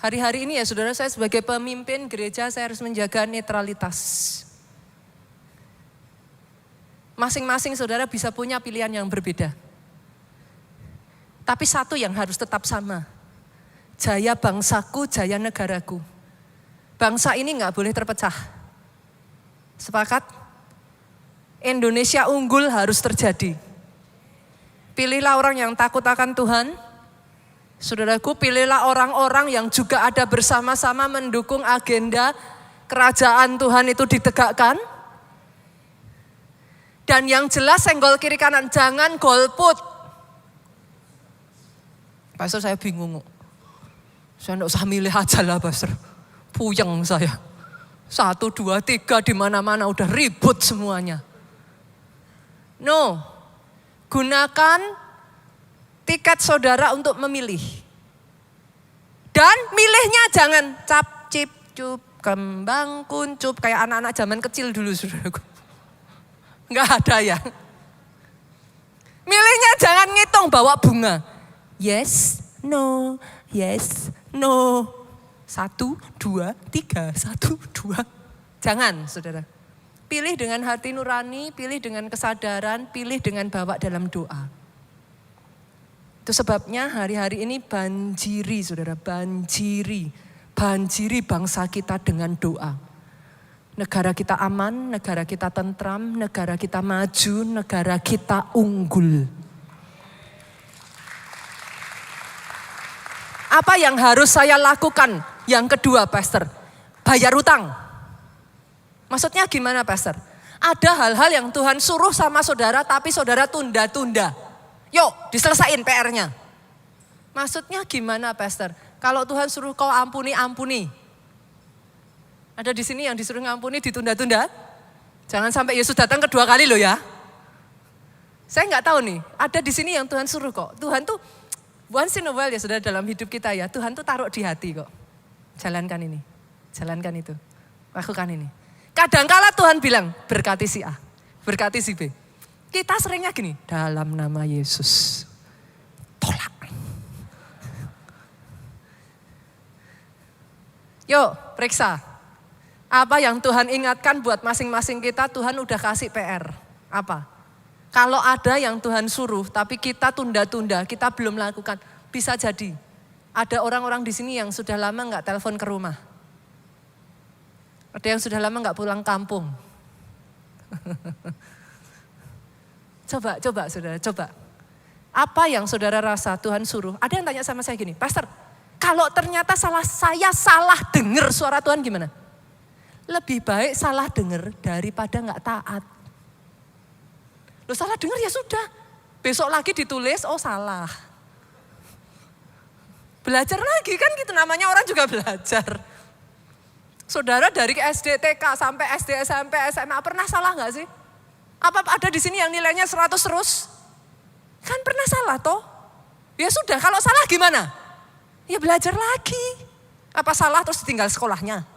Hari-hari ini ya saudara, saya sebagai pemimpin gereja saya harus menjaga netralitas. Masing-masing saudara bisa punya pilihan yang berbeda. Tapi satu yang harus tetap sama. Jaya bangsaku, jaya negaraku. Bangsa ini gak boleh terpecah. Sepakat? Indonesia unggul harus terjadi. Pilihlah orang yang takut akan Tuhan. Saudaraku, pilihlah orang-orang yang juga ada bersama-sama mendukung agenda kerajaan Tuhan itu ditegakkan. Dan yang jelas senggol kiri kanan, jangan golput. Pastor saya bingung. Saya enggak usah milih aja lah pastor. Puyeng saya. 1, 2, 3 di mana-mana udah ribut semuanya. No. Gunakan tiket saudara untuk memilih. Dan milihnya jangan cap, cip, cup, kembang, kuncup. Kayak anak-anak zaman kecil dulu saudaraku. Enggak ada ya. Milihnya jangan ngitung bawa bunga. Yes, no, yes, no. 1, 2, 3, 1, 2. Jangan saudara. Pilih dengan hati nurani, pilih dengan kesadaran, pilih dengan bawa dalam doa. Itu sebabnya hari-hari ini banjiri saudara, banjiri bangsa kita dengan doa. Negara kita aman, negara kita tentram, negara kita maju, negara kita unggul. Apa yang harus saya lakukan? Yang kedua, pastor, bayar utang. Maksudnya gimana, pastor? Ada hal-hal yang Tuhan suruh sama saudara, tapi saudara tunda-tunda. Yuk, diselesain PR-nya. Maksudnya gimana, pastor? Kalau Tuhan suruh kau ampuni, ampuni. Ada di sini yang disuruh ngampuni ditunda-tunda? Jangan sampai Yesus datang kedua kali loh ya. Saya nggak tahu nih, ada di sini yang Tuhan suruh kok. Tuhan tuh once in a while ya saudara dalam hidup kita ya, Tuhan tuh taruh di hati kok. jalankan ini, jalankan itu, lakukan ini. Kadangkala Tuhan bilang, berkati si A, berkati si B. Kita seringnya gini, dalam nama Yesus, tolak. Yuk, periksa. Apa yang Tuhan ingatkan buat masing-masing kita, Tuhan udah kasih PR. Apa? Kalau ada yang Tuhan suruh, tapi kita tunda-tunda, kita belum lakukan. Bisa jadi, ada orang-orang di sini yang sudah lama nggak telepon ke rumah. Ada yang sudah lama nggak pulang kampung. Coba saudara, coba. Apa yang saudara rasa Tuhan suruh? Ada yang tanya sama saya gini, Pastor, kalau ternyata saya salah dengar suara Tuhan gimana? Lebih baik salah dengar daripada nggak taat. Loh salah dengar ya sudah. Besok lagi ditulis, oh salah. Belajar lagi kan gitu, namanya orang juga belajar. Saudara dari SD TK sampai SD SMP SMA pernah salah nggak sih? Apa ada di sini yang nilainya 100 terus? Kan pernah salah toh? Ya sudah, kalau salah gimana? Ya belajar lagi. Apa salah terus tinggal sekolahnya?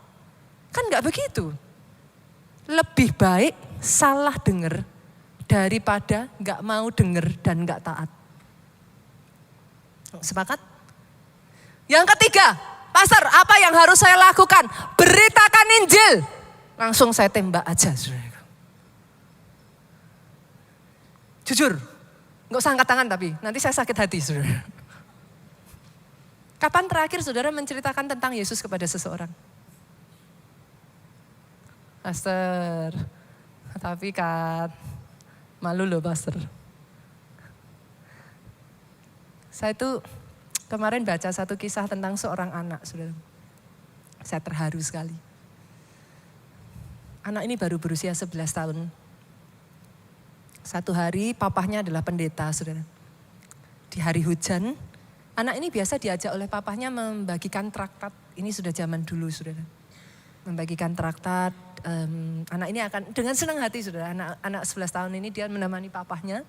Kan nggak begitu. Lebih baik salah dengar daripada nggak mau dengar dan nggak taat. Sepakat? Yang ketiga, Pastor, apa yang harus saya lakukan? Beritakan Injil. Langsung saya tembak aja. Jujur, nggak usah angkat tangan tapi nanti saya sakit hati. Saudara. Kapan terakhir saudara menceritakan tentang Yesus kepada seseorang? Pastor, tapi kan malu loh Pastor. Saya tuh kemarin baca satu kisah tentang seorang anak, saudara. Saya terharu sekali. Anak ini baru berusia 11 tahun. Satu hari papahnya adalah pendeta, saudara. Di hari hujan, anak ini biasa diajak oleh papahnya membagikan traktat. Ini sudah zaman dulu, saudara. Membagikan traktat, anak ini akan dengan senang hati, saudara. Anak 11 tahun ini dia menemani papahnya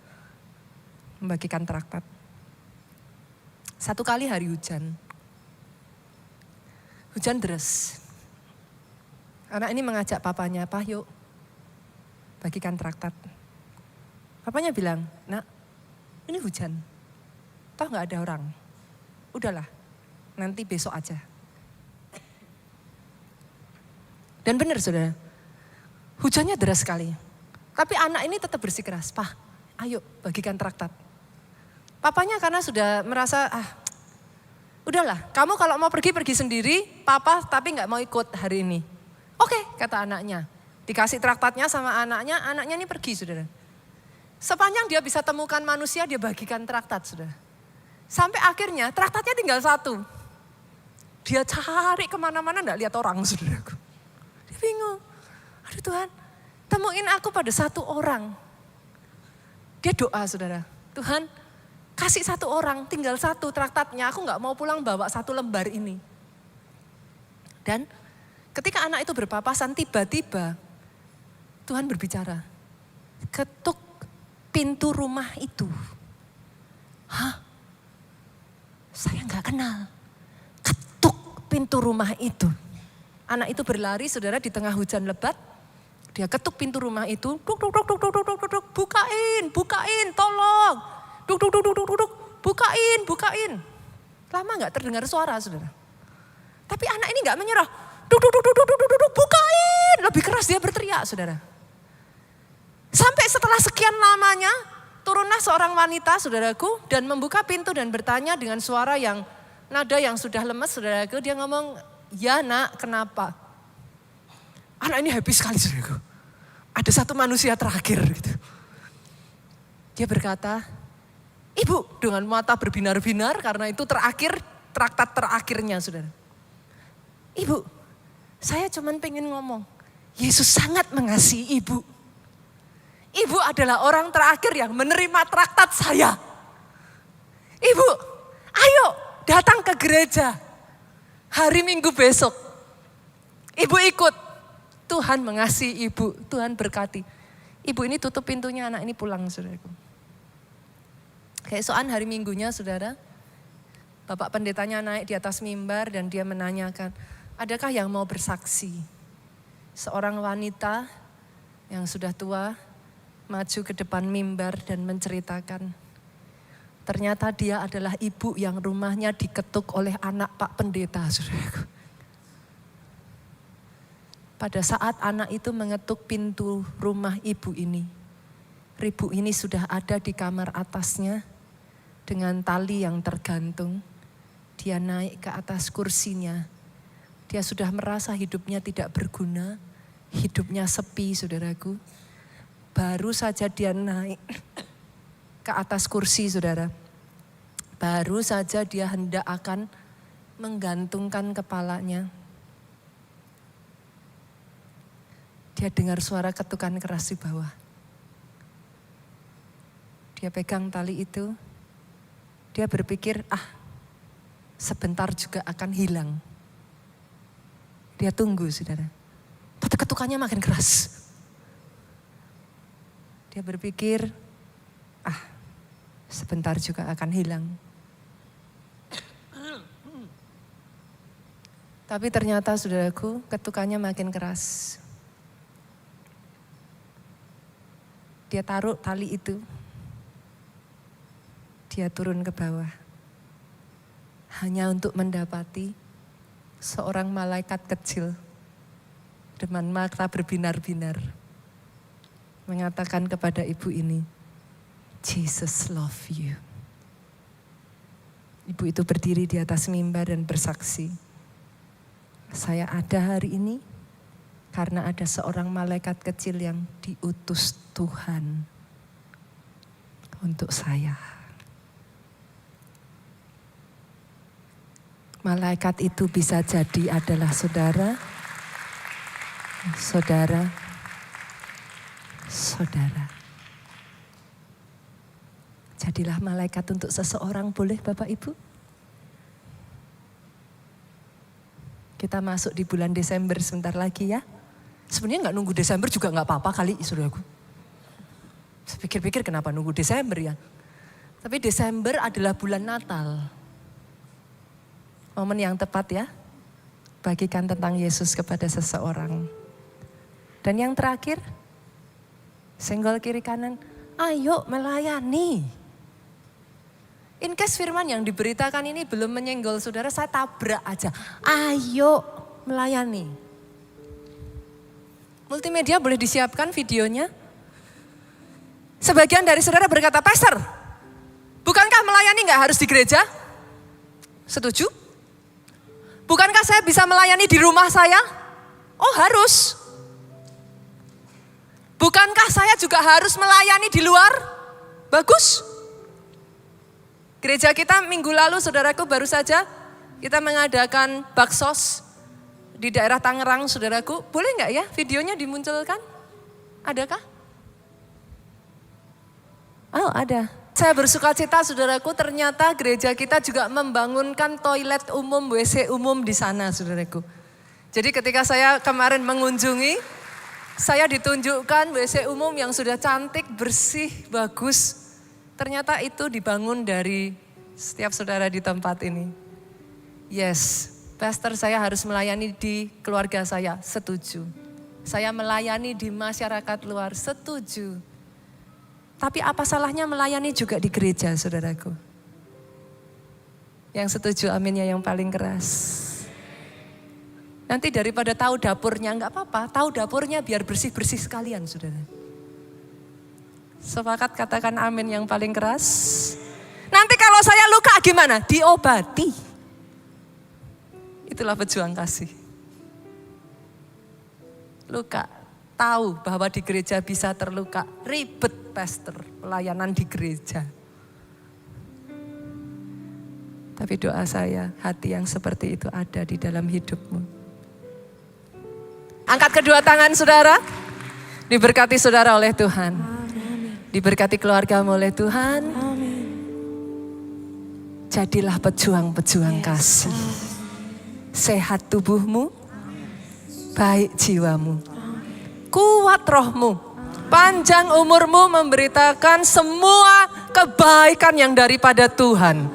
membagikan traktat. Satu kali hari hujan. Hujan deras. Anak ini mengajak papanya, "Pah yuk bagikan traktat." Papanya bilang, "Nak, ini hujan. Toh gak ada orang. Udahlah, nanti besok aja." Dan benar saudara, hujannya deras sekali. Tapi anak ini tetap bersikeras, "Pah, ayo bagikan traktat." Papanya karena sudah merasa, udahlah, kamu kalau mau pergi sendiri, papa tapi gak mau ikut hari ini. Oke, kata anaknya. Dikasih traktatnya sama anaknya ini pergi saudara. Sepanjang dia bisa temukan manusia, dia bagikan traktat saudara. Sampai akhirnya traktatnya tinggal satu. Dia cari kemana-mana gak lihat orang saudaraku. Dia bingung, aduh Tuhan, temuin aku pada satu orang. Dia doa saudara, Tuhan kasih satu orang, tinggal satu traktatnya, aku gak mau pulang bawa satu lembar ini. Dan ketika anak itu berpapasan, tiba-tiba Tuhan berbicara, ketuk pintu rumah itu. Hah? Saya gak kenal. Ketuk pintu rumah itu. Anak itu berlari saudara di tengah hujan lebat. Dia ketuk pintu rumah itu. Duk, duk, duk, duk, duk, duk, duk, duk. Bukain, tolong. Duk, duk, duk, duk, duk, duk. Bukain. Lama gak terdengar suara saudara. Tapi anak ini gak menyerah. Duk, duk, duk, duk, duk, duk, duk, bukain. Lebih keras dia berteriak saudara. Sampai setelah sekian lamanya, turunlah seorang wanita saudaraku. Dan membuka pintu dan bertanya dengan suara yang, nada yang sudah lemes saudaraku. Dia ngomong, "Ya nak, kenapa?" Anak ini happy sekali saudaraku. Ada satu manusia terakhir gitu. Dia berkata, "Ibu," dengan mata berbinar-binar karena itu terakhir, traktat terakhirnya saudara. "Ibu, saya cuman pengen ngomong, Yesus sangat mengasihi ibu. Ibu adalah orang terakhir yang menerima traktat saya. Ibu, ayo datang ke gereja hari Minggu besok. Ibu ikut. Tuhan mengasihi ibu, Tuhan berkati." Ibu ini tutup pintunya, anak ini pulang saudaraku. Keesokan hari Minggunya saudara, Bapak pendetanya naik di atas mimbar dan dia menanyakan, Adakah yang mau bersaksi? Seorang wanita yang sudah tua maju ke depan mimbar dan menceritakan. Ternyata dia adalah ibu yang rumahnya diketuk oleh anak Pak Pendeta, saudaraku. Pada saat anak itu mengetuk pintu rumah ibu ini sudah ada di kamar atasnya dengan tali yang tergantung. Dia naik ke atas kursinya. Dia sudah merasa hidupnya tidak berguna, hidupnya sepi, saudaraku. Baru saja dia naik ke atas kursi, saudara. Baru saja dia hendak akan menggantungkan kepalanya. Dia dengar suara ketukan keras di bawah. Dia pegang tali itu. Dia berpikir, sebentar juga akan hilang. Dia tunggu, saudara. Tapi ketukannya makin keras. Dia berpikir, sebentar juga akan hilang. Tapi ternyata, saudaraku, ketukannya makin keras. Dia taruh tali itu. Dia turun ke bawah. Hanya untuk mendapati seorang malaikat kecil dengan mata berbinar-binar mengatakan kepada ibu ini, Jesus love you. Ibu itu berdiri di atas mimbar dan bersaksi, saya ada hari ini karena ada seorang malaikat kecil yang diutus Tuhan untuk saya. Malaikat itu bisa jadi adalah saudara. Jadilah malaikat untuk seseorang, boleh Bapak Ibu? Kita masuk di bulan Desember sebentar lagi ya. Sebenarnya nggak nunggu Desember juga nggak apa-apa kali, saudaraku. Saya pikir-pikir kenapa nunggu Desember ya. Tapi Desember adalah bulan Natal. Momen yang tepat ya, bagikan tentang Yesus kepada seseorang. Dan yang terakhir, senggol kiri kanan, ayo melayani. In case firman yang diberitakan ini belum menyenggol saudara, saya tabrak aja. Ayo melayani. Multimedia boleh disiapkan videonya. Sebagian dari saudara berkata, Pastor, bukankah melayani gak harus di gereja? Setuju? Bukankah saya bisa melayani di rumah saya? Oh harus. Bukankah saya juga harus melayani di luar? Bagus. Gereja kita minggu lalu, saudaraku, baru saja kita mengadakan baksos di daerah Tangerang, saudaraku. Boleh nggak ya videonya dimunculkan? Adakah? Oh ada. Saya bersuka cita, saudaraku, ternyata gereja kita juga membangunkan toilet umum, WC umum di sana, saudaraku. Jadi ketika saya kemarin mengunjungi, saya ditunjukkan WC umum yang sudah cantik, bersih, bagus. Ternyata itu dibangun dari setiap saudara di tempat ini. Yes, Pastor, saya harus melayani di keluarga saya, setuju. Saya melayani di masyarakat luar, setuju. Tapi apa salahnya melayani juga di gereja, saudaraku? Yang setuju aminnya yang paling keras. Nanti daripada tahu dapurnya, enggak apa-apa. Tahu dapurnya biar bersih-bersih sekalian, saudara. Sepakat katakan amin yang paling keras. Nanti kalau saya luka gimana? Diobati. Itulah pejuang kasih. Luka. Tahu bahwa di gereja bisa terluka. Ribet, Pastor, pelayanan di gereja. Tapi doa saya, hati yang seperti itu ada di dalam hidupmu. Angkat kedua tangan saudara. Diberkati saudara oleh Tuhan. Diberkati keluargamu oleh Tuhan. Jadilah pejuang-pejuang kasih. Sehat tubuhmu, baik jiwamu, kuat rohmu, panjang umurmu memberitakan semua kebaikan yang daripada Tuhan.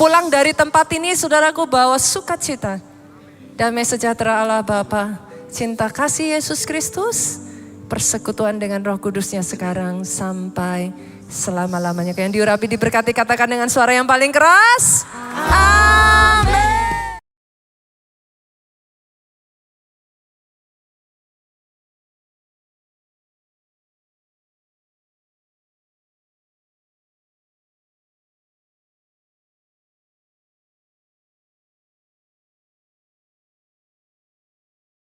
Pulang dari tempat ini saudaraku bawa sukacita damai sejahtera Allah Bapa, cinta kasih Yesus Kristus, persekutuan dengan Roh Kudusnya sekarang sampai selama-lamanya. Yang diurapi diberkati katakan dengan suara yang paling keras. Amin.